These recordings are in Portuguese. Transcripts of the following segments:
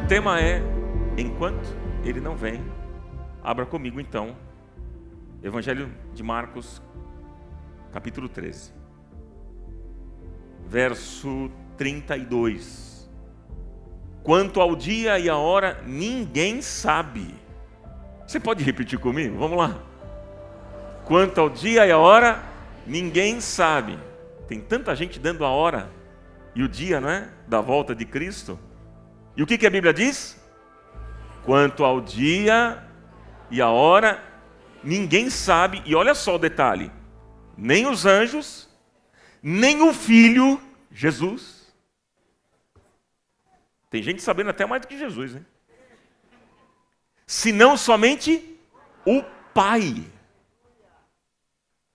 tema é Enquanto Ele Não Vem. Abra comigo então, Evangelho de Marcos, capítulo 13, verso 32. Quanto ao dia e a hora, ninguém sabe. Você pode repetir comigo? Vamos lá. Quanto ao dia e a hora, ninguém sabe. Tem tanta gente dando a hora e o dia, não é? Da volta de Cristo. E o que a Bíblia diz? Quanto ao dia e a hora, ninguém sabe. E olha só o detalhe: nem os anjos, nem o Filho, Jesus. Tem gente sabendo até mais do que Jesus, né? Senão somente o Pai.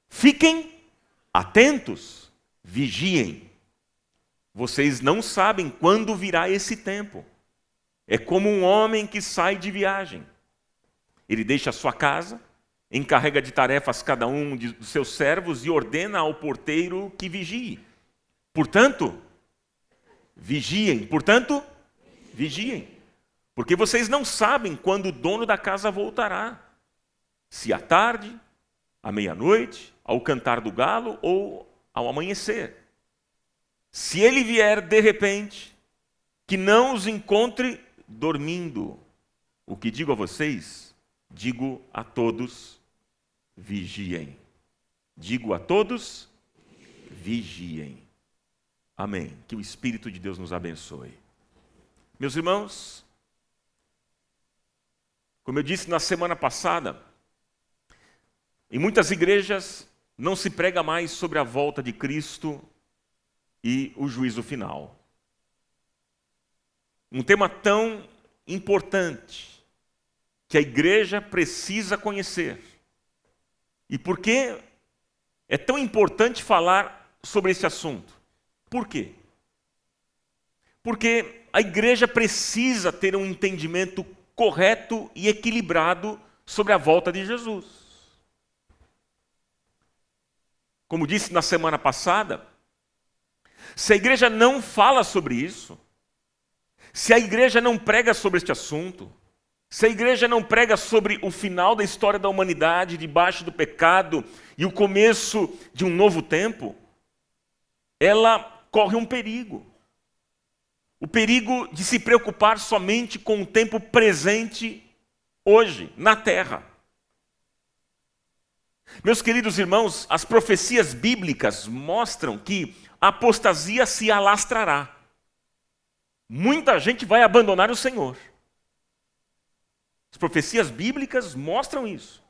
Fiquem atentos, vigiem. Vocês não sabem quando virá esse tempo. É como um homem que sai de viagem. Ele deixa a sua casa, encarrega de tarefas cada um dos seus servos e ordena ao porteiro que vigie. Portanto, vigiem. Porque vocês não sabem quando o dono da casa voltará. Se à tarde, à meia-noite, ao cantar do galo ou ao amanhecer. Se ele vier de repente, que não os encontre dormindo. O que digo a vocês, digo a todos, vigiem. Digo a todos, vigiem. Amém. Que o Espírito de Deus nos abençoe. Meus irmãos, como eu disse na semana passada, em muitas igrejas não se prega mais sobre a volta de Cristo e o juízo final. Um tema tão importante que a igreja precisa conhecer. E por que é tão importante falar sobre esse assunto? Por quê? Porque a igreja precisa ter um entendimento correto e equilibrado sobre a volta de Jesus. Como disse na semana passada, se a igreja não fala sobre isso, se a igreja não prega sobre este assunto, se a igreja não prega sobre o final da história da humanidade, debaixo do pecado e o começo de um novo tempo, ela corre um perigo. O perigo de se preocupar somente com o tempo presente hoje, na terra. Meus queridos irmãos, as profecias bíblicas mostram que a apostasia se alastrará. Muita gente vai abandonar o Senhor. As profecias bíblicas mostram isso.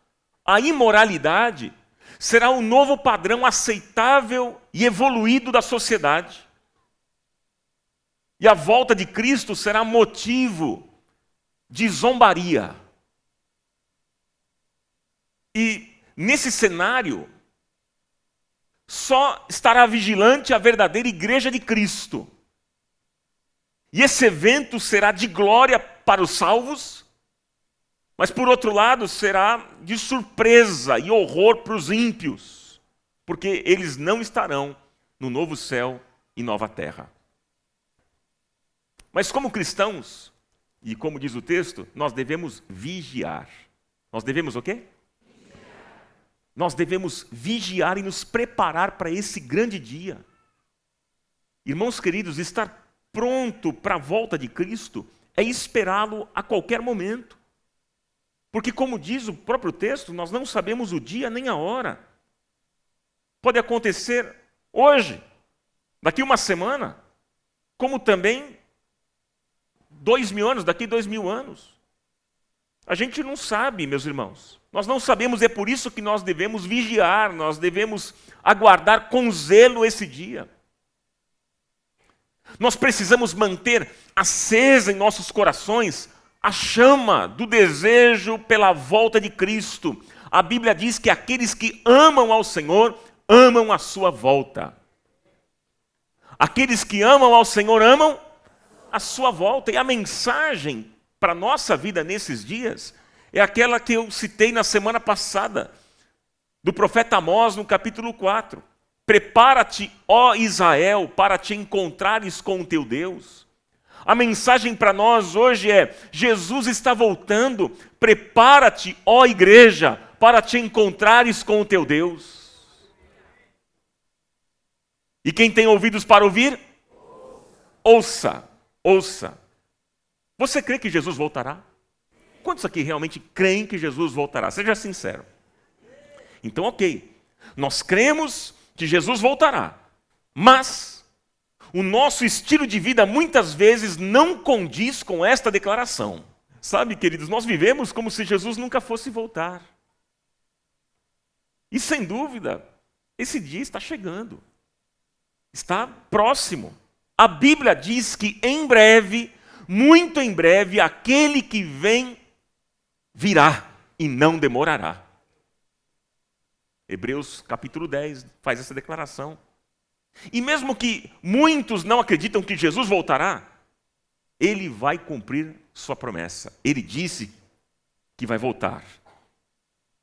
A imoralidade será o novo padrão aceitável e evoluído da sociedade. E a volta de Cristo será motivo de zombaria. E nesse cenário, só estará vigilante a verdadeira igreja de Cristo. E esse evento será de glória para os salvos, mas por outro lado será de surpresa e horror para os ímpios, porque eles não estarão no novo céu e nova terra. Mas como cristãos, e como diz o texto, nós devemos vigiar. Nós devemos o quê? Nós devemos vigiar e nos preparar para esse grande dia. Irmãos queridos, estar pronto para a volta de Cristo é esperá-lo a qualquer momento. Porque, como diz o próprio texto, nós não sabemos o dia nem a hora. Pode acontecer hoje, daqui uma semana, como também 2000 anos, daqui 2000 anos. A gente não sabe, meus irmãos. Nós não sabemos, é por isso que nós devemos vigiar, nós devemos aguardar com zelo esse dia. Nós precisamos manter acesa em nossos corações a chama do desejo pela volta de Cristo. A Bíblia diz que aqueles que amam ao Senhor, amam a sua volta. Aqueles que amam ao Senhor, amam a sua volta. E a mensagem para a nossa vida nesses dias é aquela que eu citei na semana passada, do profeta Amós, no capítulo 4. Prepara-te, ó Israel, para te encontrares com o teu Deus. A mensagem para nós hoje é: Jesus está voltando, prepara-te, ó igreja, para te encontrares com o teu Deus. E quem tem ouvidos para ouvir, ouça, ouça. Você crê que Jesus voltará? Quantos aqui realmente creem que Jesus voltará? Seja sincero. Então, ok, nós cremos que Jesus voltará, mas o nosso estilo de vida muitas vezes não condiz com esta declaração. Sabe, queridos, nós vivemos como se Jesus nunca fosse voltar. E sem dúvida, esse dia está chegando. Está próximo. A Bíblia diz que em breve, muito em breve, aquele que vem virá e não demorará. Hebreus capítulo 10 faz essa declaração. E mesmo que muitos não acreditam que Jesus voltará, ele vai cumprir sua promessa. Ele disse que vai voltar.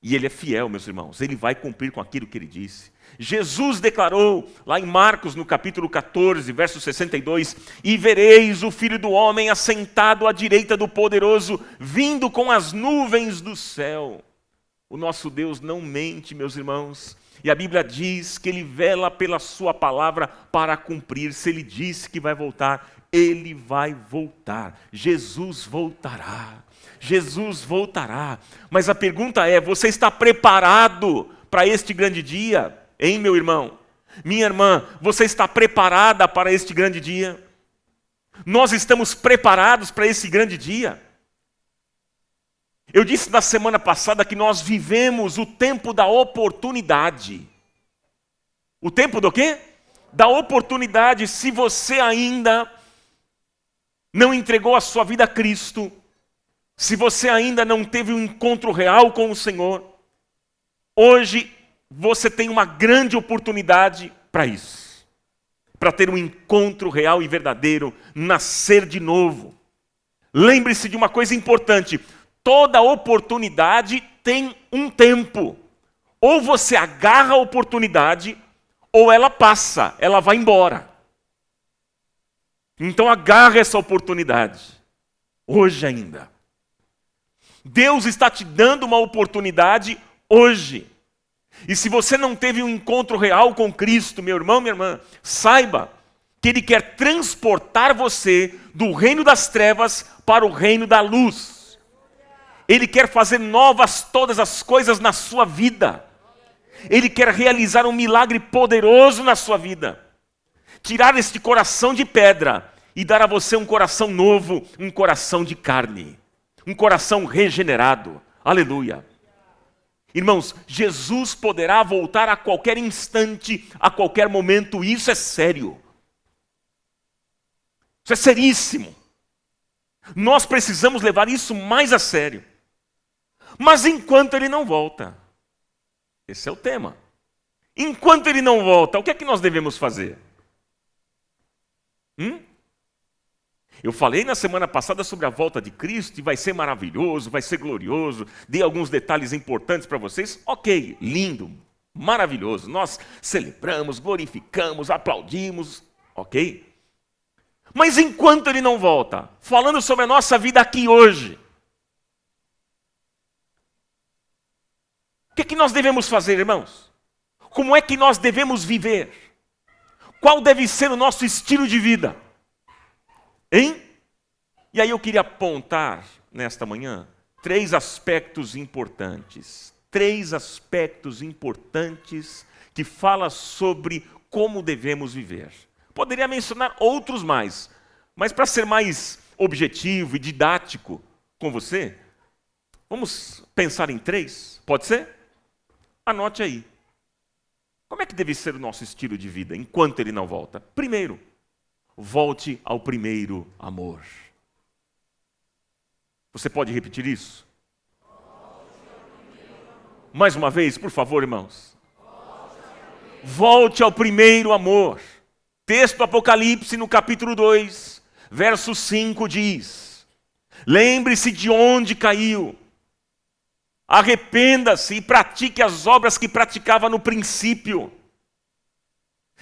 E ele é fiel, meus irmãos. Ele vai cumprir com aquilo que ele disse. Jesus declarou, lá em Marcos, no capítulo 14, verso 62, e vereis o Filho do Homem assentado à direita do Poderoso, vindo com as nuvens do céu. O nosso Deus não mente, meus irmãos. E a Bíblia diz que ele vela pela sua palavra para cumprir. Se ele disse que vai voltar, ele vai voltar. Jesus voltará. Jesus voltará. Mas a pergunta é: você está preparado para este grande dia? Hein, meu irmão? Minha irmã, você está preparada para este grande dia? Nós estamos preparados para esse grande dia? Eu disse na semana passada que nós vivemos o tempo da oportunidade. O tempo do quê? Da oportunidade. Se você ainda não entregou a sua vida a Cristo, se você ainda não teve um encontro real com o Senhor, hoje você tem uma grande oportunidade para isso. Para ter um encontro real e verdadeiro, nascer de novo. Lembre-se de uma coisa importante: toda oportunidade tem um tempo. Ou você agarra a oportunidade, ou ela passa, ela vai embora. Então agarra essa oportunidade, hoje ainda. Deus está te dando uma oportunidade hoje. E se você não teve um encontro real com Cristo, meu irmão, minha irmã, saiba que Ele quer transportar você do reino das trevas para o reino da luz. Ele quer fazer novas todas as coisas na sua vida. Ele quer realizar um milagre poderoso na sua vida. Tirar este coração de pedra e dar a você um coração novo, um coração de carne. Um coração regenerado. Aleluia. Irmãos, Jesus poderá voltar a qualquer instante, a qualquer momento. E isso é sério. Isso é seríssimo. Nós precisamos levar isso mais a sério. Mas enquanto Ele não volta, esse é o tema. Enquanto Ele não volta, o que é que nós devemos fazer? Eu falei na semana passada sobre a volta de Cristo e vai ser maravilhoso, vai ser glorioso. Dei alguns detalhes importantes para vocês. Ok, lindo, maravilhoso. Nós celebramos, glorificamos, aplaudimos. Ok? Mas enquanto Ele não volta, falando sobre a nossa vida aqui hoje, o que é que nós devemos fazer, irmãos? Como é que nós devemos viver? Qual deve ser o nosso estilo de vida? Hein? E aí eu queria apontar, nesta manhã, 3 aspectos importantes. 3 aspectos importantes que falam sobre como devemos viver. Poderia mencionar outros mais, mas para ser mais objetivo e didático com você, vamos pensar em 3? Pode ser? Anote aí. Como é que deve ser o nosso estilo de vida enquanto Ele não volta? Primeiro, volte ao primeiro amor. Você pode repetir isso? Mais uma vez, por favor, irmãos. Volte ao primeiro amor. Texto do Apocalipse, no capítulo 2, verso 5 diz: lembre-se de onde caiu. Arrependa-se e pratique as obras que praticava no princípio.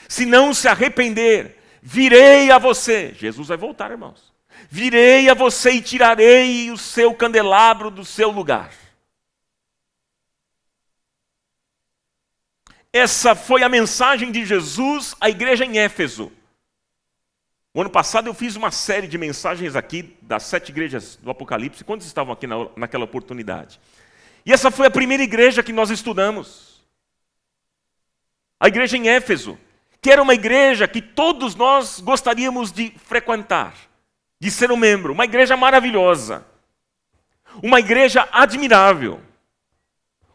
Se não se arrepender, virei a você. Jesus vai voltar, irmãos. Virei a você e tirarei o seu candelabro do seu lugar. Essa foi a mensagem de Jesus à igreja em Éfeso. O ano passado eu fiz uma série de mensagens aqui das 7 igrejas do Apocalipse. Quantos estavam aqui naquela oportunidade? E essa foi a primeira igreja que nós estudamos. A igreja em Éfeso, que era uma igreja que todos nós gostaríamos de frequentar, de ser um membro. Uma igreja maravilhosa. Uma igreja admirável.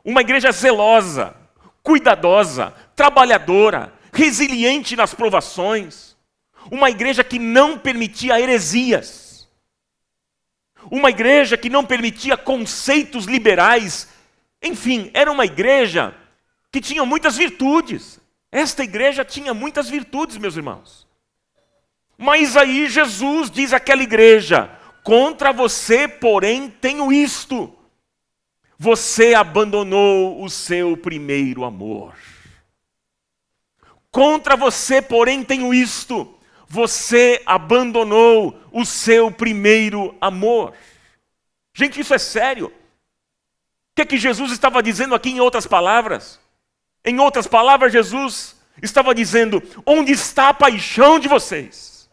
Uma igreja zelosa, cuidadosa, trabalhadora, resiliente nas provações. Uma igreja que não permitia heresias. Uma igreja que não permitia conceitos liberais. Enfim, era uma igreja que tinha muitas virtudes. Esta igreja tinha muitas virtudes, meus irmãos. Mas aí Jesus diz àquela igreja: contra você, porém, tenho isto. Você abandonou o seu primeiro amor. Contra você, porém, tenho isto. Você abandonou o seu primeiro amor. Gente, isso é sério. O que é que Jesus estava dizendo aqui em outras palavras? Em outras palavras, Jesus estava dizendo: onde está a paixão de vocês?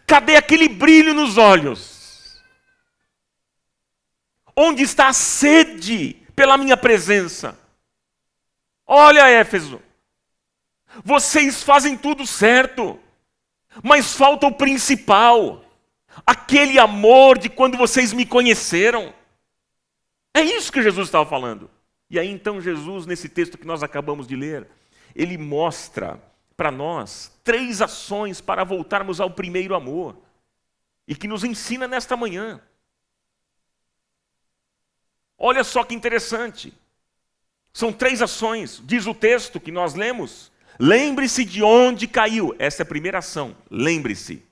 Cadê aquele brilho nos olhos? Onde está a sede pela minha presença? Olha, Éfeso, vocês fazem tudo certo, mas falta o principal, aquele amor de quando vocês me conheceram. É isso que Jesus estava falando. E aí então Jesus, nesse texto que nós acabamos de ler, ele mostra para nós 3 ações para voltarmos ao primeiro amor, e que nos ensina nesta manhã. Olha só que interessante. São 3 ações, diz o texto que nós lemos. Lembre-se de onde caiu. Essa é a primeira ação, lembre-se.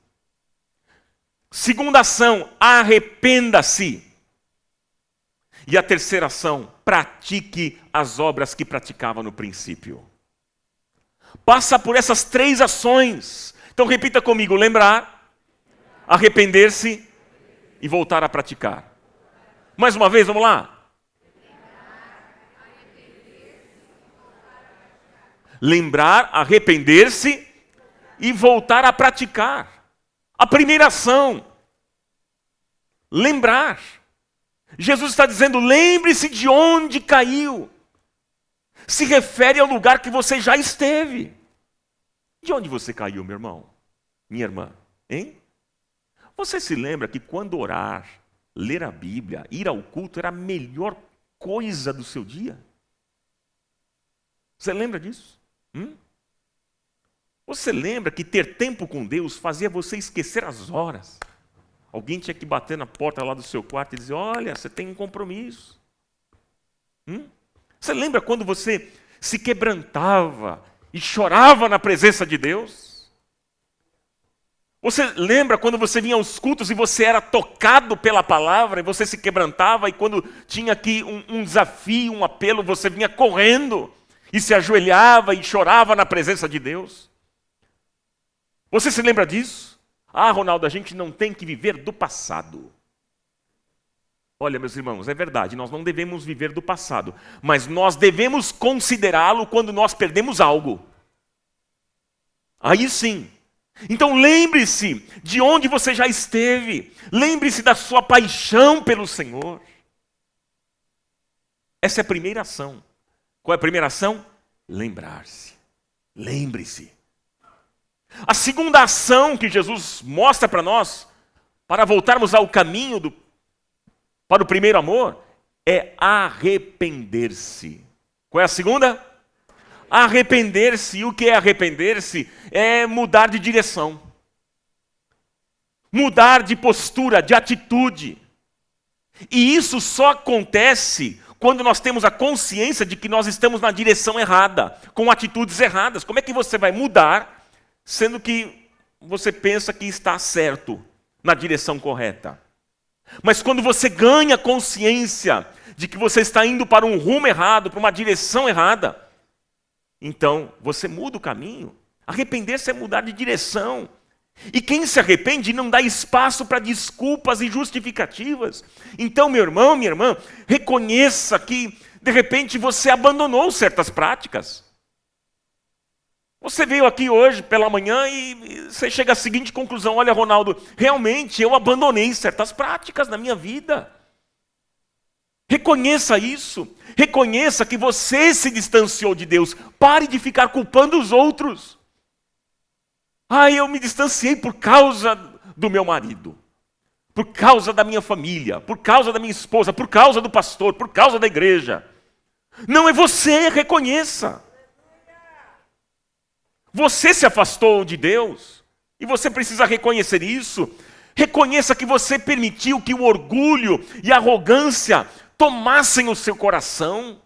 Segunda ação, arrependa-se. E a terceira ação, pratique as obras que praticava no princípio. Passa por essas 3 ações. Então repita comigo: lembrar, arrepender-se e voltar a praticar. Mais uma vez, vamos lá. Lembrar, arrepender-se e voltar a praticar. A primeira ação, lembrar. Jesus está dizendo: lembre-se de onde caiu. Se refere ao lugar que você já esteve. De onde você caiu, meu irmão? Minha irmã, hein? Você se lembra que quando orar, ler a Bíblia, ir ao culto era a melhor coisa do seu dia? Você lembra disso? Você lembra que ter tempo com Deus fazia você esquecer as horas? Alguém tinha que bater na porta lá do seu quarto e dizer: olha, você tem um compromisso. Você lembra quando você se quebrantava e chorava na presença de Deus? Você lembra quando você vinha aos cultos e você era tocado pela palavra e você se quebrantava, e quando tinha aqui um desafio, um apelo, você vinha correndo e se ajoelhava e chorava na presença de Deus? Você se lembra disso? Ah, Ronaldo, a gente não tem que viver do passado. Olha, meus irmãos, é verdade, nós não devemos viver do passado, mas nós devemos considerá-lo quando nós perdemos algo. Aí sim. Então lembre-se de onde você já esteve. Lembre-se da sua paixão pelo Senhor. Essa é a primeira ação. Qual é a primeira ação? Lembrar-se. Lembre-se. A segunda ação que Jesus mostra para nós, para voltarmos ao caminho para o primeiro amor, é arrepender-se. Qual é a segunda? Arrepender-se. E o que é arrepender-se? É mudar de direção. Mudar de postura, de atitude. E isso só acontece quando nós temos a consciência de que nós estamos na direção errada, com atitudes erradas. Como é que você vai mudar, sendo que você pensa que está certo, na direção correta? Mas quando você ganha consciência de que você está indo para um rumo errado, para uma direção errada, então você muda o caminho. Arrepender-se é mudar de direção. E quem se arrepende não dá espaço para desculpas e justificativas. Então, meu irmão, minha irmã, reconheça que, de repente, você abandonou certas práticas. Você veio aqui hoje pela manhã e você chega à seguinte conclusão: olha, Ronaldo, realmente eu abandonei certas práticas na minha vida. Reconheça isso. Reconheça que você se distanciou de Deus. Pare de ficar culpando os outros. Eu me distanciei por causa do meu marido, por causa da minha família, por causa da minha esposa, por causa do pastor, por causa da igreja. Não é você, reconheça. Você se afastou de Deus e você precisa reconhecer isso. Reconheça que você permitiu que o orgulho e a arrogância tomassem o seu coração.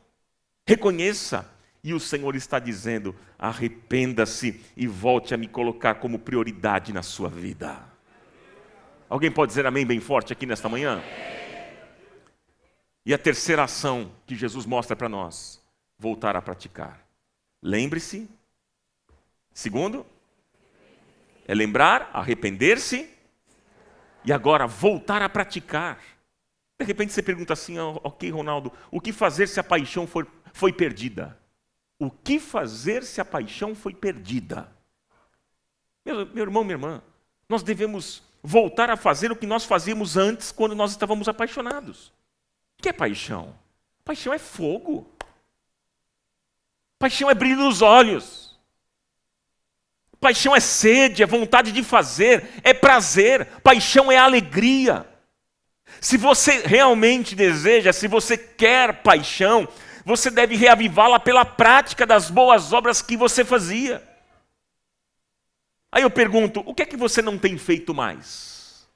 Reconheça. E o Senhor está dizendo: arrependa-se e volte a me colocar como prioridade na sua vida. Alguém pode dizer amém bem forte aqui nesta manhã? E a terceira ação que Jesus mostra para nós: voltar a praticar. Lembre-se. Segundo, é lembrar, arrepender-se e agora voltar a praticar. De repente você pergunta assim: ok, Ronaldo, o que fazer se a paixão foi perdida? O que fazer se a paixão foi perdida? Meu irmão, minha irmã, nós devemos voltar a fazer o que nós fazíamos antes, quando nós estávamos apaixonados. O que é paixão? Paixão é fogo. Paixão é brilho nos olhos. Paixão é sede, é vontade de fazer, é prazer. Paixão é alegria. Se você realmente deseja, se você quer paixão, você deve reavivá-la pela prática das boas obras que você fazia. Aí eu pergunto: o que é que você não tem feito mais?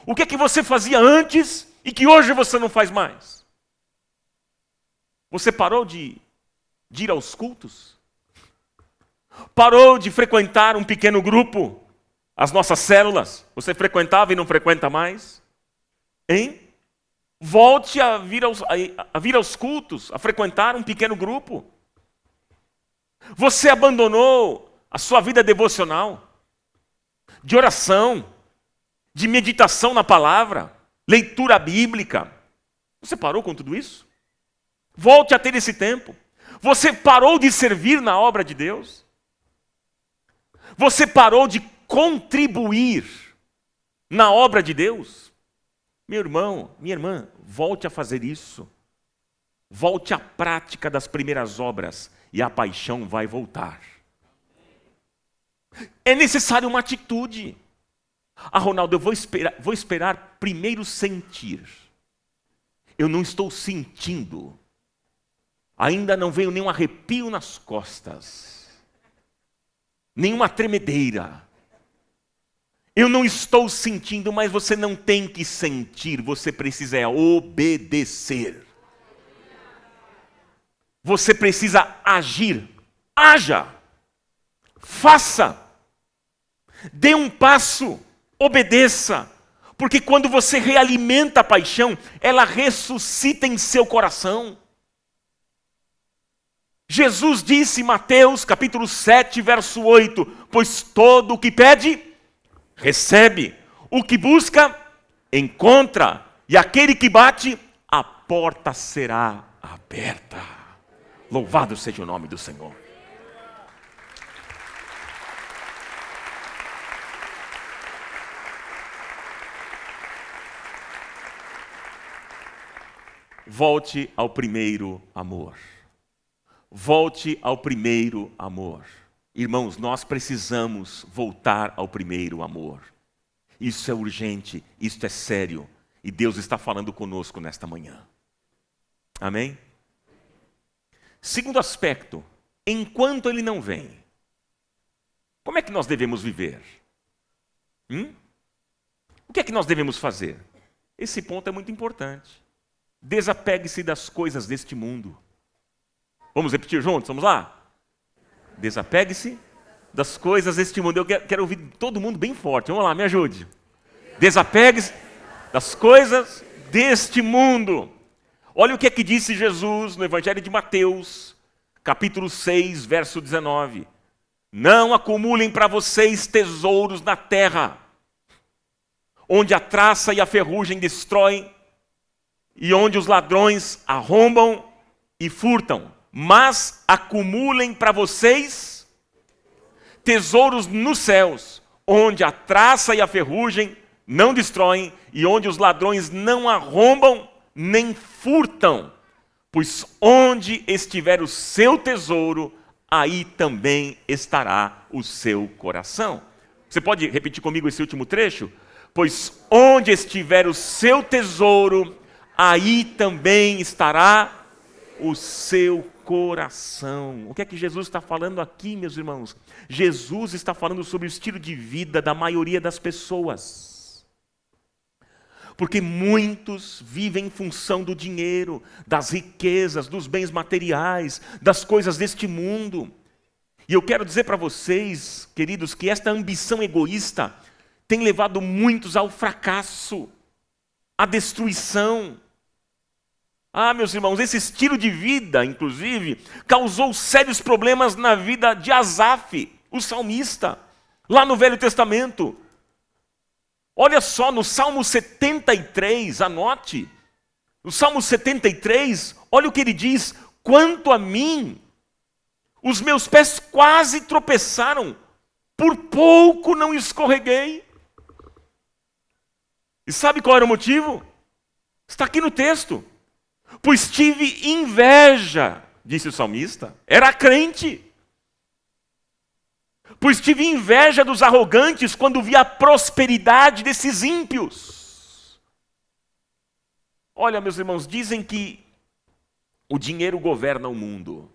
O que é que você fazia antes e que hoje você não faz mais? Você parou de ir aos cultos? Parou de frequentar um pequeno grupo? As nossas células? Você frequentava e não frequenta mais? Hein? Volte a vir aos cultos, a frequentar um pequeno grupo. Você abandonou a sua vida devocional, de oração, de meditação na palavra, leitura bíblica. Você parou com tudo isso? Volte a ter esse tempo. Você parou de servir na obra de Deus? Você parou de contribuir na obra de Deus? Meu irmão, minha irmã, volte a fazer isso. Volte à prática das primeiras obras e a paixão vai voltar. É necessário uma atitude. Ronaldo, eu vou esperar primeiro sentir. Eu não estou sentindo. Ainda não veio nenhum arrepio nas costas. Nenhuma tremedeira. Eu não estou sentindo, mas você não tem que sentir, você precisa obedecer. Você precisa agir. Haja. Faça. Dê um passo. Obedeça. Porque quando você realimenta a paixão, ela ressuscita em seu coração. Jesus disse em Mateus capítulo 7, verso 8: pois todo o que pede, recebe. O que busca, encontra. E aquele que bate, a porta será aberta. Louvado seja o nome do Senhor. Volte ao primeiro amor. Volte ao primeiro amor. Irmãos, nós precisamos voltar ao primeiro amor. Isso é urgente, isso é sério. E Deus está falando conosco nesta manhã. Amém? Segundo aspecto, enquanto Ele não vem, como é que nós devemos viver? O que é que nós devemos fazer? Esse ponto é muito importante. Desapegue-se das coisas deste mundo. Vamos repetir juntos? Vamos lá? Desapegue-se das coisas deste mundo. Eu quero ouvir todo mundo bem forte. Vamos lá, me ajude. Desapegue-se das coisas deste mundo. Olha o que é que disse Jesus no Evangelho de Mateus, capítulo 6, verso 19. Não acumulem para vocês tesouros na terra, onde a traça e a ferrugem destroem, e onde os ladrões arrombam e furtam. Mas acumulem para vocês tesouros nos céus, onde a traça e a ferrugem não destroem, e onde os ladrões não arrombam nem furtam. Pois onde estiver o seu tesouro, aí também estará o seu coração. Você pode repetir comigo esse último trecho? Pois onde estiver o seu tesouro, aí também estará o seu coração. O que é que Jesus está falando aqui, meus irmãos? Jesus está falando sobre o estilo de vida da maioria das pessoas. Porque muitos vivem em função do dinheiro, das riquezas, dos bens materiais, das coisas deste mundo. E eu quero dizer para vocês, queridos, que esta ambição egoísta tem levado muitos ao fracasso, à destruição. Meus irmãos, esse estilo de vida, inclusive, causou sérios problemas na vida de Asaf, o salmista, lá no Velho Testamento. Olha só, no Salmo 73, anote, no Salmo 73, olha o que ele diz: quanto a mim, os meus pés quase tropeçaram, por pouco não escorreguei. E sabe qual era o motivo? Está aqui no texto. Pois tive inveja, disse o salmista, era crente. Pois tive inveja dos arrogantes quando vi a prosperidade desses ímpios. Olha, meus irmãos, dizem que o dinheiro governa o mundo.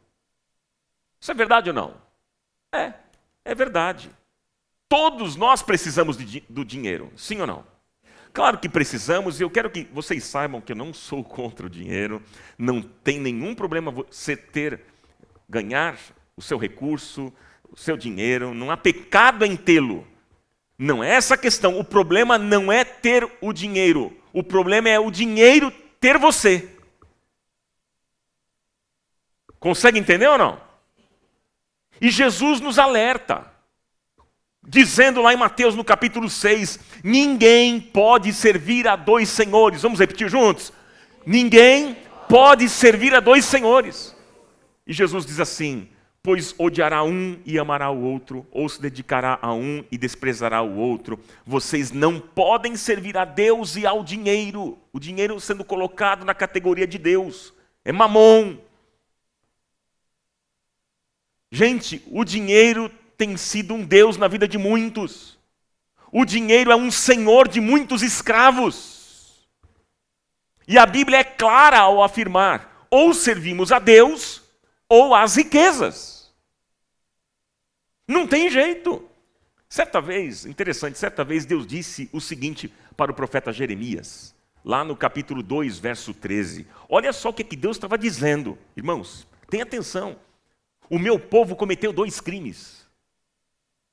Isso é verdade ou não? É verdade. Todos nós precisamos do dinheiro, sim ou não? Claro que precisamos, e eu quero que vocês saibam que eu não sou contra o dinheiro, não tem nenhum problema você ganhar o seu recurso, o seu dinheiro, não há pecado em tê-lo. Não é essa a questão. O problema não é ter o dinheiro. O problema é o dinheiro ter você. Consegue entender ou não? E Jesus nos alerta, dizendo lá em Mateus, no capítulo 6, ninguém pode servir a dois senhores. Vamos repetir juntos? Ninguém pode servir a dois senhores. E Jesus diz assim: pois odiará um e amará o outro, ou se dedicará a um e desprezará o outro. Vocês não podem servir a Deus e ao dinheiro. O dinheiro sendo colocado na categoria de Deus. É mamon. Gente, o dinheiro tem sido um Deus na vida de muitos. O dinheiro é um senhor de muitos escravos. E a Bíblia é clara ao afirmar: ou servimos a Deus, ou às riquezas. Não tem jeito. Certa vez Deus disse o seguinte para o profeta Jeremias, lá no capítulo 2, verso 13. Olha só o que Deus estava dizendo. Irmãos, tenha atenção. O meu povo cometeu 2 crimes.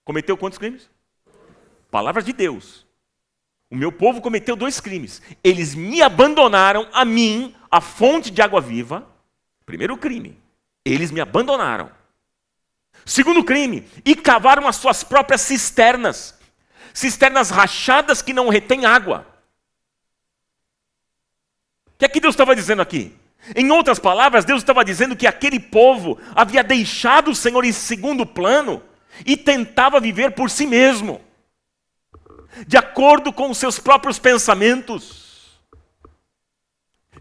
Cometeu quantos crimes? Palavras de Deus. O meu povo cometeu 2 crimes. Eles me abandonaram, a mim, a fonte de água viva. Primeiro crime. Eles me abandonaram. Segundo crime, e cavaram as suas próprias cisternas. Cisternas rachadas que não retêm água. O que é que Deus estava dizendo aqui? Em outras palavras, Deus estava dizendo que aquele povo havia deixado o Senhor em segundo plano e tentava viver por si mesmo, de acordo com os seus próprios pensamentos,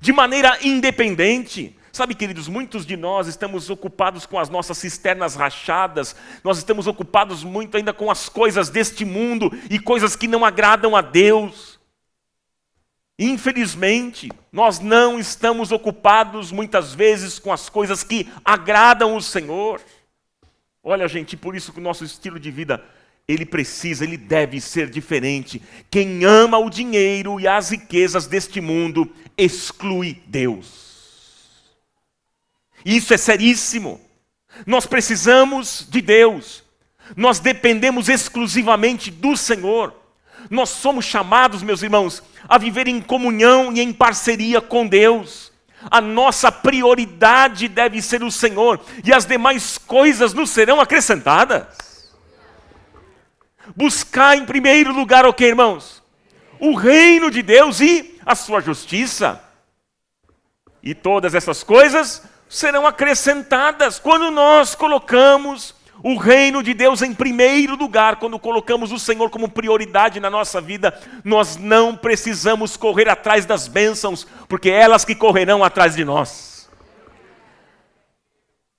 de maneira independente. Sabe, queridos, muitos de nós estamos ocupados com as nossas cisternas rachadas, nós estamos ocupados muito ainda com as coisas deste mundo e coisas que não agradam a Deus. Infelizmente, nós não estamos ocupados muitas vezes com as coisas que agradam o Senhor. Olha, gente, por isso que o nosso estilo de vida, ele deve ser diferente. Quem ama o dinheiro e as riquezas deste mundo, exclui Deus. Isso é seríssimo. Nós precisamos de Deus. Nós dependemos exclusivamente do Senhor. Nós somos chamados, meus irmãos, a viver em comunhão e em parceria com Deus. A nossa prioridade deve ser o Senhor, e as demais coisas nos serão acrescentadas. Buscar em primeiro lugar o que, irmãos? O reino de Deus e a sua justiça. E todas essas coisas serão acrescentadas quando nós colocamos o reino de Deus em primeiro lugar, quando colocamos o Senhor como prioridade na nossa vida. Nós não precisamos correr atrás das bênçãos, porque é elas que correrão atrás de nós.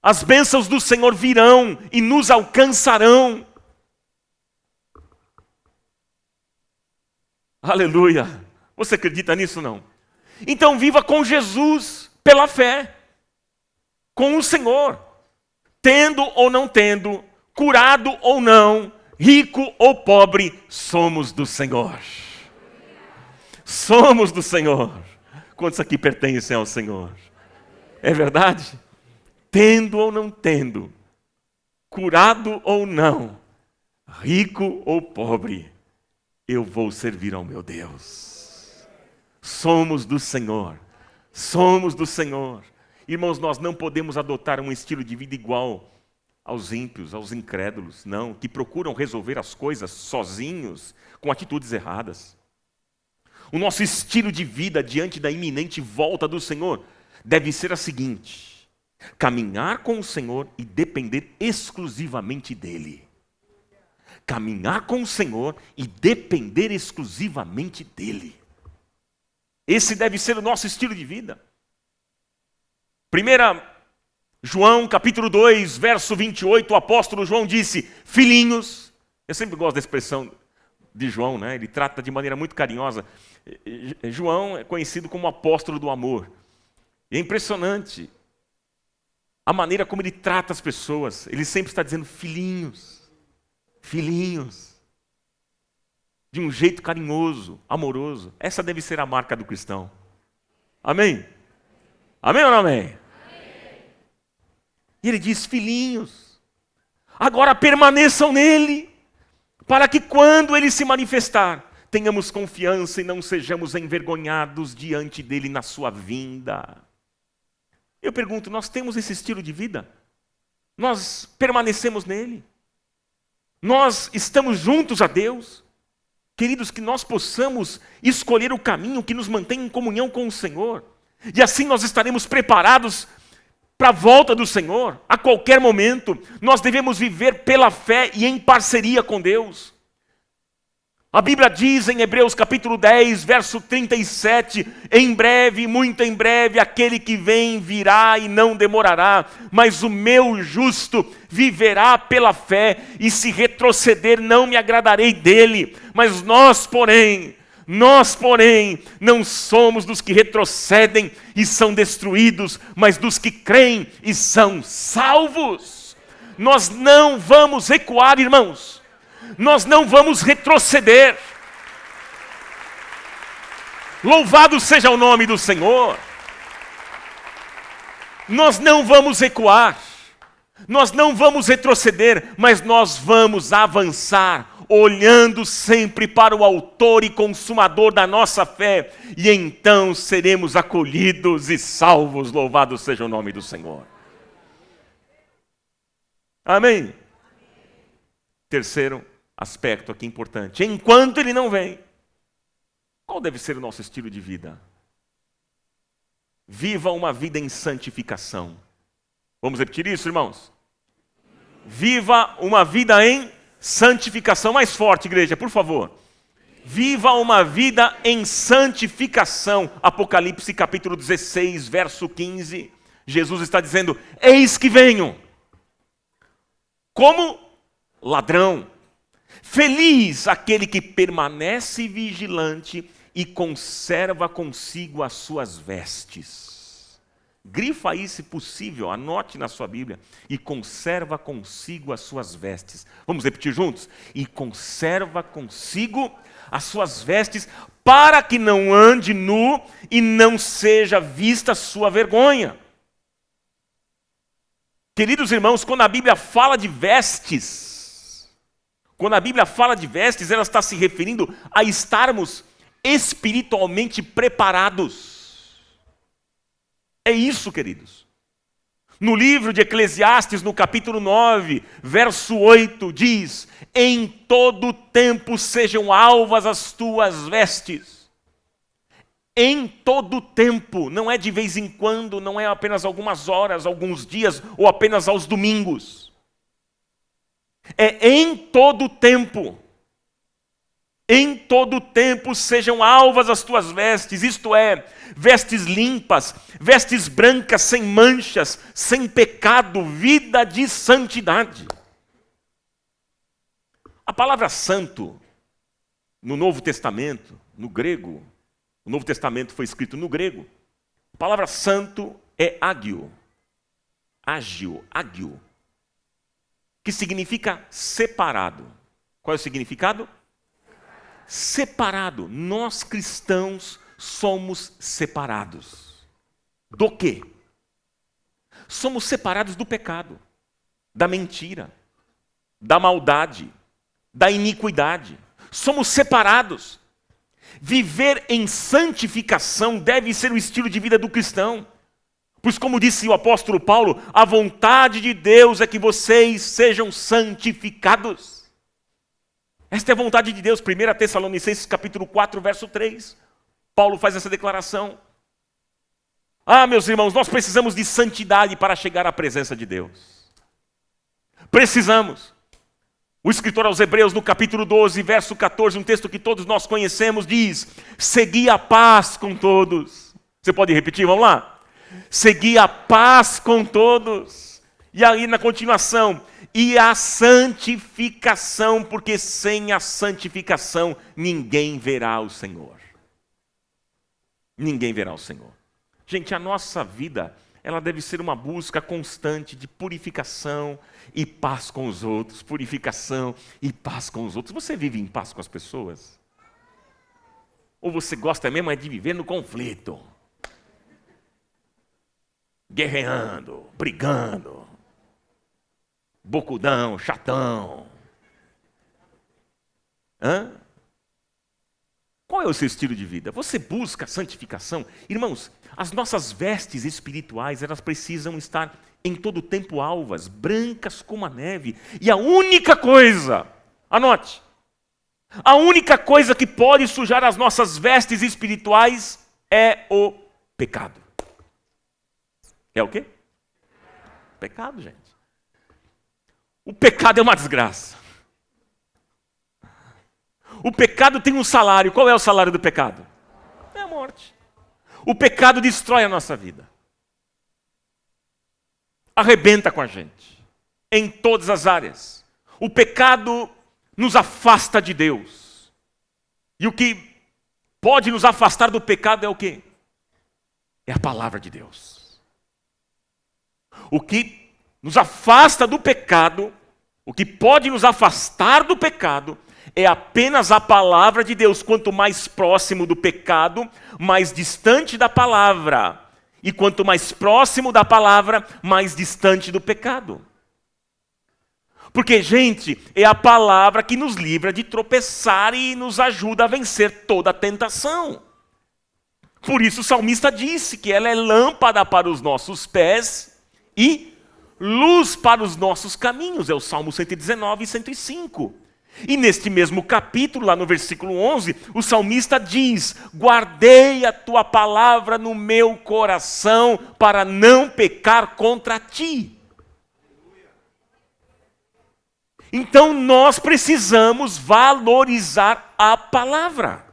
As bênçãos do Senhor virão e nos alcançarão. Aleluia! Você acredita nisso ou não? Então viva com Jesus pela fé, com o Senhor, tendo ou não tendo, curado ou não, rico ou pobre, somos do Senhor. Somos do Senhor. Quantos aqui pertencem ao Senhor? É verdade? Tendo ou não tendo, curado ou não, rico ou pobre, eu vou servir ao meu Deus. Somos do Senhor. Somos do Senhor. Irmãos, nós não podemos adotar um estilo de vida igual aos ímpios, aos incrédulos, não, que procuram resolver as coisas sozinhos, com atitudes erradas. O nosso estilo de vida diante da iminente volta do Senhor deve ser a seguinte: caminhar com o Senhor e depender exclusivamente dEle. Caminhar com o Senhor e depender exclusivamente dEle. Esse deve ser o nosso estilo de vida. 1 João, capítulo 2, verso 28, o apóstolo João disse: filhinhos. Eu sempre gosto da expressão de João, né? Ele trata de maneira muito carinhosa. João é conhecido como o apóstolo do amor. E é impressionante a maneira como ele trata as pessoas. Ele sempre está dizendo filhinhos, filhinhos. De um jeito carinhoso, amoroso. Essa deve ser a marca do cristão. Amém? Amém ou não amém? Amém. E ele diz: filhinhos, agora permaneçam nele, para que quando ele se manifestar, tenhamos confiança e não sejamos envergonhados diante dele na sua vinda. Eu pergunto, nós temos esse estilo de vida? Nós permanecemos nele? Nós estamos juntos a Deus? Queridos, que nós possamos escolher o caminho que nos mantém em comunhão com o Senhor. E assim nós estaremos preparados para a volta do Senhor. A qualquer momento, nós devemos viver pela fé e em parceria com Deus. A Bíblia diz em Hebreus capítulo 10, verso 37, em breve, muito em breve, aquele que vem virá e não demorará, mas o meu justo viverá pela fé, e se retroceder não me agradarei dele. Mas nós, porém, não somos dos que retrocedem e são destruídos, mas dos que creem e são salvos. Nós não vamos recuar, irmãos. Nós não vamos retroceder. Louvado seja o nome do Senhor. Nós não vamos recuar. Nós não vamos retroceder, mas nós vamos avançar, olhando sempre para o autor e consumador da nossa fé, e então seremos acolhidos e salvos. Louvado seja o nome do Senhor. Amém? Terceiro aspecto aqui importante: enquanto ele não vem, qual deve ser o nosso estilo de vida? Viva uma vida em santificação. Vamos repetir isso, irmãos? Viva uma vida em santificação. Mais forte, igreja, por favor. Viva uma vida em santificação. Apocalipse capítulo 16, verso 15. Jesus está dizendo: eis que venho como ladrão. Feliz aquele que permanece vigilante e conserva consigo as suas vestes. Grifa aí, se possível, anote na sua Bíblia. E conserva consigo as suas vestes. Vamos repetir juntos? E conserva consigo as suas vestes, para que não ande nu e não seja vista a sua vergonha. Queridos irmãos, quando a Bíblia fala de vestes, ela está se referindo a estarmos espiritualmente preparados. É isso, queridos. No livro de Eclesiastes, no capítulo 9, verso 8, diz: em todo tempo sejam alvas as tuas vestes. Em todo tempo, não é de vez em quando, não é apenas algumas horas, alguns dias, ou apenas aos domingos. É em todo tempo. Em todo tempo sejam alvas as tuas vestes, isto é, vestes limpas, vestes brancas, sem manchas, sem pecado, vida de santidade. A palavra santo, no Novo Testamento, no grego, o Novo Testamento foi escrito no grego, a palavra santo é ágio, que significa separado. Qual é o significado? Separado. Nós cristãos somos separados. Do quê? Somos separados do pecado, da mentira, da maldade, da iniquidade. Somos separados. Viver em santificação deve ser o estilo de vida do cristão. Pois, como disse o apóstolo Paulo, a vontade de Deus é que vocês sejam santificados. Esta é a vontade de Deus. 1 Tessalonicenses capítulo 4, verso 3. Paulo faz essa declaração. Meus irmãos, nós precisamos de santidade para chegar à presença de Deus. Precisamos. O escritor aos Hebreus, no capítulo 12, verso 14, um texto que todos nós conhecemos, diz: segui a paz com todos. Você pode repetir? Vamos lá. Segui a paz com todos. E aí na continuação, e a santificação, porque sem a santificação ninguém verá o Senhor. Ninguém verá o Senhor. Gente, a nossa vida, ela deve ser uma busca constante de purificação e paz com os outros. Purificação e paz com os outros. Você vive em paz com as pessoas? Ou você gosta mesmo de viver no conflito? Guerreando, brigando, bocudão, chatão. Qual é o seu estilo de vida? Você busca santificação? Irmãos, as nossas vestes espirituais, elas precisam estar em todo tempo alvas, brancas como a neve. E a única coisa, anote, a única coisa que pode sujar as nossas vestes espirituais é o pecado. É o quê? Pecado, gente. O pecado é uma desgraça. O pecado tem um salário. Qual é o salário do pecado? É a morte. O pecado destrói a nossa vida. Arrebenta com a gente. Em todas as áreas. O pecado nos afasta de Deus. E o que pode nos afastar do pecado é o quê? É a palavra de Deus. O que nos afasta do pecado, o que pode nos afastar do pecado, é apenas a palavra de Deus. Quanto mais próximo do pecado, mais distante da palavra. E quanto mais próximo da palavra, mais distante do pecado. Porque, gente, é a palavra que nos livra de tropeçar e nos ajuda a vencer toda a tentação. Por isso o salmista disse que ela é lâmpada para os nossos pés e luz para os nossos caminhos. É o Salmo 119 e 105. E neste mesmo capítulo, lá no versículo 11, o salmista diz: guardei a tua palavra no meu coração para não pecar contra ti. Então nós precisamos valorizar a palavra.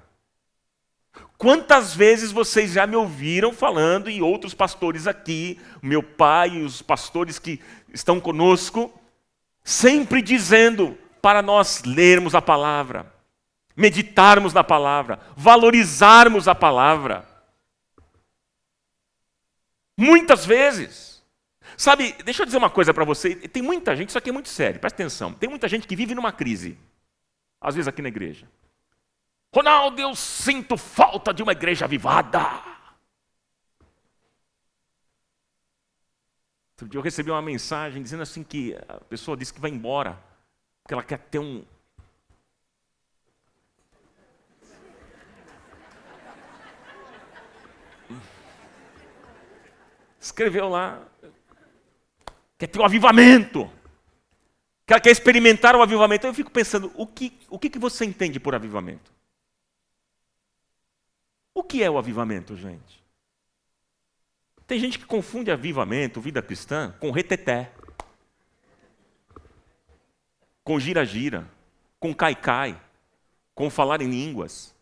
Quantas vezes vocês já me ouviram falando, e outros pastores aqui, meu pai e os pastores que estão conosco, sempre dizendo para nós lermos a palavra, meditarmos na palavra, valorizarmos a palavra. Muitas vezes. Sabe, deixa eu dizer uma coisa para você, tem muita gente, isso aqui é muito sério, presta atenção, tem muita gente que vive numa crise, às vezes aqui na igreja. Ronaldo, eu sinto falta de uma igreja avivada. Outro dia eu recebi uma mensagem dizendo assim que a pessoa disse que vai embora, porque ela quer ter um... Escreveu lá, quer ter o avivamento, que ela quer experimentar o avivamento. Então eu fico pensando, o que você entende por avivamento? O que é o avivamento, gente? Tem gente que confunde avivamento, vida cristã, com reteté, com gira-gira, com cai-cai, com falar em línguas.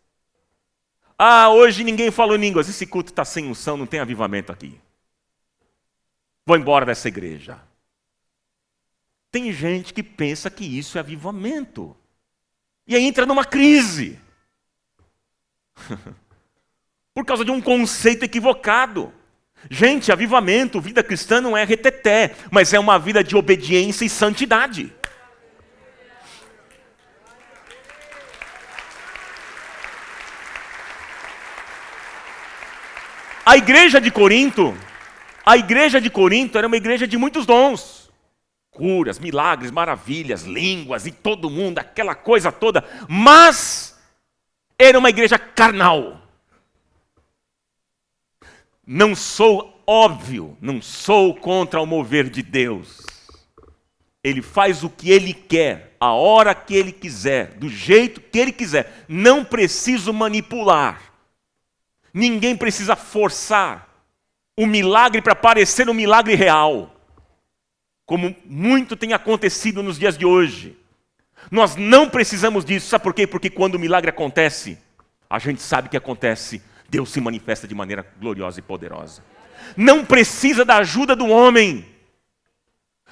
Ah, hoje ninguém falou em línguas, esse culto está sem unção, não tem avivamento aqui. Vou embora dessa igreja. Tem gente que pensa que isso é avivamento. E aí entra numa crise. Por causa de um conceito equivocado. Gente, avivamento, vida cristã não é reteté, mas é uma vida de obediência e santidade. A igreja de Corinto era uma igreja de muitos dons. Curas, milagres, maravilhas, línguas e todo mundo, aquela coisa toda. Mas era uma igreja carnal. Não sou contra o mover de Deus. Ele faz o que Ele quer, a hora que Ele quiser, do jeito que Ele quiser. Não preciso manipular. Ninguém precisa forçar o milagre para parecer um milagre real. Como muito tem acontecido nos dias de hoje. Nós não precisamos disso. Sabe por quê? Porque quando o milagre acontece, a gente sabe que acontece. Deus se manifesta de maneira gloriosa e poderosa. Não precisa da ajuda do homem.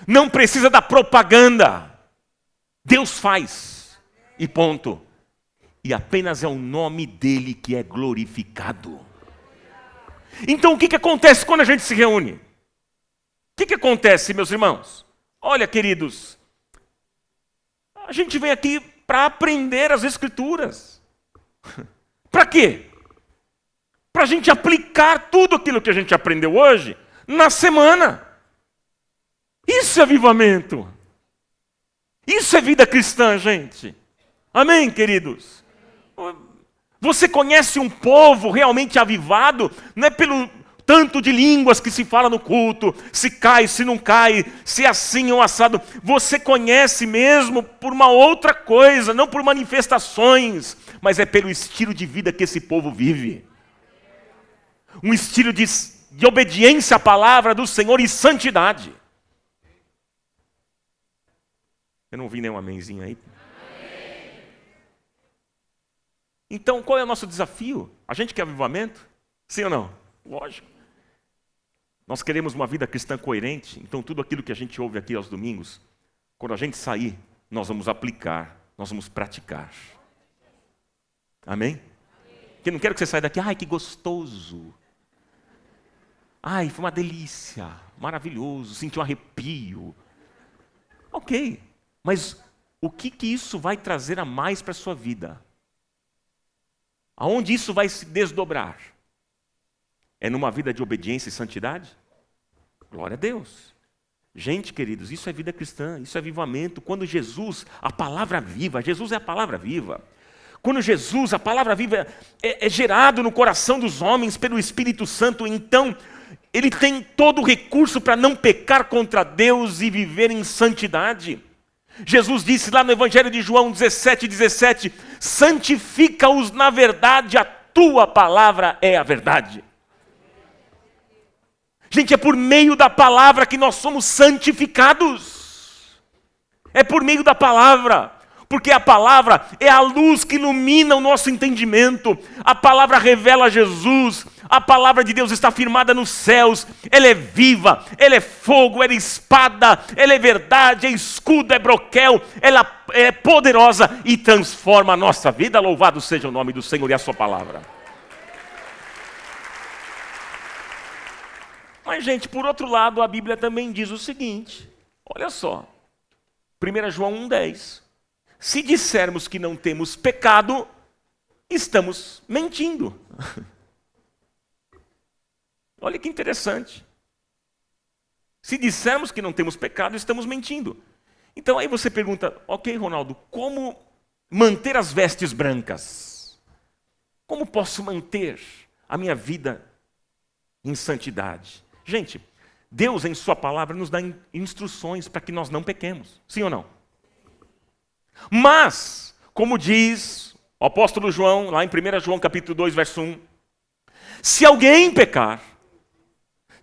Não precisa da propaganda. Deus faz. E ponto. E apenas é o nome dele que é glorificado. Então o que acontece quando a gente se reúne? O que acontece, meus irmãos? Olha, queridos, a gente vem aqui para aprender as Escrituras. Para quê? Para a gente aplicar tudo aquilo que a gente aprendeu hoje na semana. Isso é avivamento. Isso é vida cristã, gente. Amém, queridos? Você conhece um povo realmente avivado, não é pelo tanto de línguas que se fala no culto, se cai, se não cai, se é assim ou assado. Você conhece mesmo por uma outra coisa, não por manifestações, mas é pelo estilo de vida que esse povo vive. Um estilo de obediência à palavra do Senhor e santidade. Eu não vi nenhum amenzinho aí. Então, qual é o nosso desafio? A gente quer avivamento? Sim ou não? Lógico. Nós queremos uma vida cristã coerente, então tudo aquilo que a gente ouve aqui aos domingos, quando a gente sair, nós vamos aplicar, nós vamos praticar. Amém? Porque eu não quero que você saia daqui, ai, que gostoso. Ai, foi uma delícia, maravilhoso, senti um arrepio. Ok, mas o que isso vai trazer a mais para a sua vida? Aonde isso vai se desdobrar? É numa vida de obediência e santidade? Glória a Deus. Gente, queridos, isso é vida cristã, isso é avivamento. Quando Jesus, a palavra viva, Jesus é a palavra viva. Quando Jesus, a palavra viva, é gerado no coração dos homens pelo Espírito Santo, então ele tem todo o recurso para não pecar contra Deus e viver em santidade. Jesus disse lá no Evangelho de João 17:17, santifica-os na verdade, a tua palavra é a verdade. Gente, é por meio da palavra que nós somos santificados. É por meio da palavra. Porque a palavra é a luz que ilumina o nosso entendimento. A palavra revela Jesus. A palavra de Deus está firmada nos céus. Ela é viva, ela é fogo, ela é espada, ela é verdade, é escudo, é broquel. Ela é poderosa e transforma a nossa vida. Louvado seja o nome do Senhor e a sua palavra. Mas, gente, por outro lado, a Bíblia também diz o seguinte. Olha só. 1 João 1,10. Se dissermos que não temos pecado, estamos mentindo. Olha que interessante. Se dissermos que não temos pecado, estamos mentindo. Então aí você pergunta, ok, Ronaldo, como manter as vestes brancas? Como posso manter a minha vida em santidade? Gente, Deus, em sua palavra, nos dá instruções para que nós não pequemos. Sim ou não? Mas, como diz o apóstolo João, lá em 1 João capítulo 2, verso 1, se alguém pecar,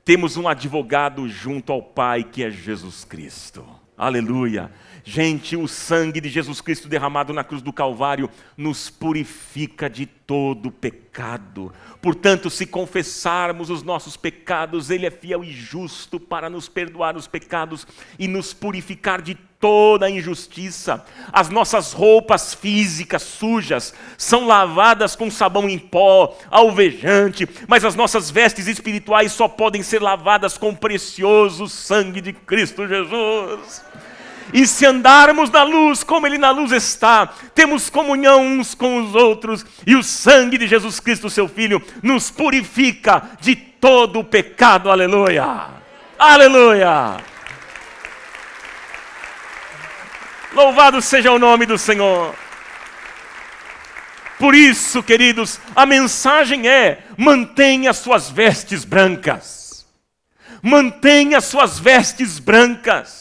temos um advogado junto ao Pai, que é Jesus Cristo. Aleluia. Gente, o sangue de Jesus Cristo derramado na cruz do Calvário nos purifica de todo pecado. Portanto, se confessarmos os nossos pecados, Ele é fiel e justo para nos perdoar os pecados e nos purificar de toda a injustiça. As nossas roupas físicas sujas são lavadas com sabão em pó, alvejante, mas as nossas vestes espirituais só podem ser lavadas com o precioso sangue de Cristo Jesus. E se andarmos na luz, como Ele na luz está, temos comunhão uns com os outros, e o sangue de Jesus Cristo, seu Filho, nos purifica de todo o pecado. Aleluia! Aleluia! Louvado seja o nome do Senhor. Por isso, queridos, a mensagem é: mantenha suas vestes brancas. Mantenha suas vestes brancas.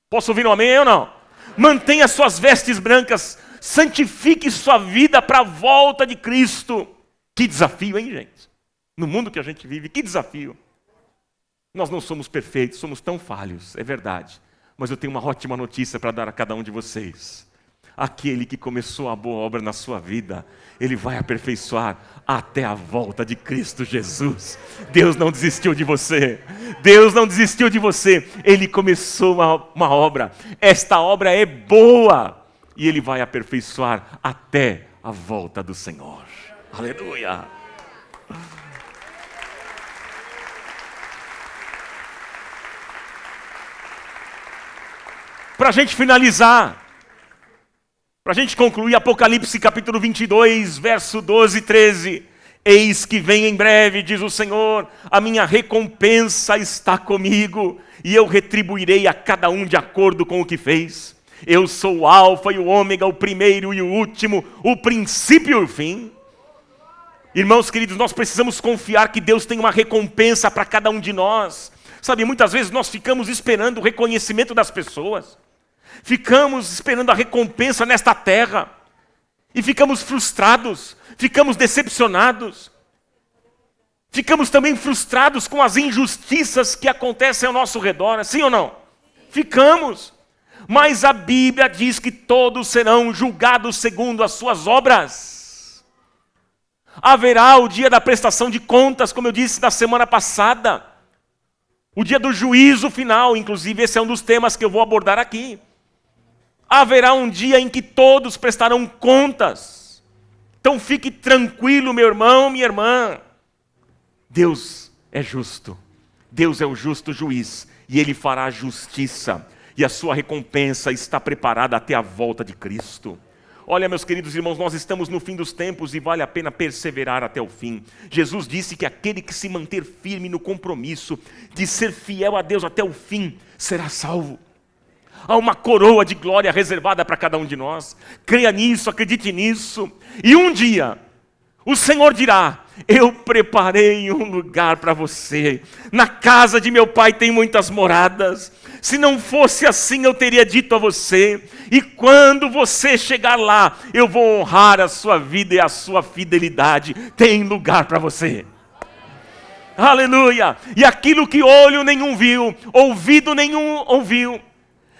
Posso ouvir um amém ou não? Mantenha suas vestes brancas, santifique sua vida para a volta de Cristo. Que desafio, hein, gente? No mundo que a gente vive, que desafio. Nós não somos perfeitos, somos tão falhos, é verdade. Mas eu tenho uma ótima notícia para dar a cada um de vocês. Aquele que começou a boa obra na sua vida, Ele vai aperfeiçoar até a volta de Cristo Jesus. Deus não desistiu de você. Deus não desistiu de você. Ele começou uma obra. Esta obra é boa. E Ele vai aperfeiçoar até a volta do Senhor. Aleluia. Para a gente finalizar, para a gente concluir, Apocalipse capítulo 22, verso 12 e 13. Eis que vem em breve, diz o Senhor, a minha recompensa está comigo, e eu retribuirei a cada um de acordo com o que fez. Eu sou o Alfa e o Ômega, o primeiro e o último, o princípio e o fim. Irmãos queridos, nós precisamos confiar que Deus tem uma recompensa para cada um de nós. Sabe, muitas vezes nós ficamos esperando o reconhecimento das pessoas. Ficamos esperando a recompensa nesta terra. E ficamos frustrados, ficamos decepcionados. Ficamos também frustrados com as injustiças que acontecem ao nosso redor, sim ou não? Ficamos. Mas a Bíblia diz que todos serão julgados segundo as suas obras. Haverá o dia da prestação de contas, como eu disse na semana passada. O dia do juízo final, inclusive esse é um dos temas que eu vou abordar aqui. Haverá um dia em que todos prestarão contas. Então fique tranquilo, meu irmão, minha irmã. Deus é justo. Deus é o justo juiz. E Ele fará justiça. E a sua recompensa está preparada até a volta de Cristo. Olha, meus queridos irmãos, nós estamos no fim dos tempos e vale a pena perseverar até o fim. Jesus disse que aquele que se manter firme no compromisso de ser fiel a Deus até o fim será salvo. Há uma coroa de glória reservada para cada um de nós. Creia nisso, acredite nisso. E um dia, o Senhor dirá: eu preparei um lugar para você. Na casa de meu Pai tem muitas moradas. Se não fosse assim, eu teria dito a você. E quando você chegar lá, eu vou honrar a sua vida e a sua fidelidade. Tem lugar para você. Aleluia! E aquilo que olho nenhum viu, ouvido nenhum ouviu,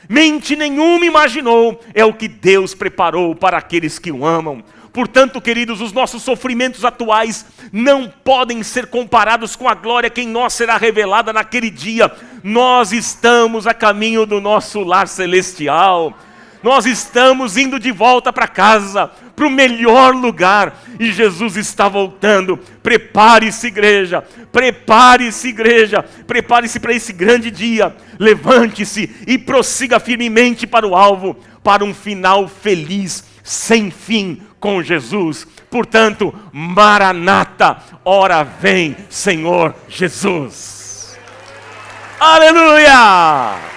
mente nenhuma imaginou, é o que Deus preparou para aqueles que o amam. Portanto, queridos, os nossos sofrimentos atuais não podem ser comparados com a glória que em nós será revelada naquele dia. Nós estamos a caminho do nosso lar celestial. Nós estamos indo de volta para casa, para o melhor lugar. E Jesus está voltando. Prepare-se, igreja. Prepare-se, igreja. Prepare-se para esse grande dia. Levante-se e prossiga firmemente para o alvo, para um final feliz, sem fim, com Jesus. Portanto, Maranata, ora vem, Senhor Jesus. Aleluia!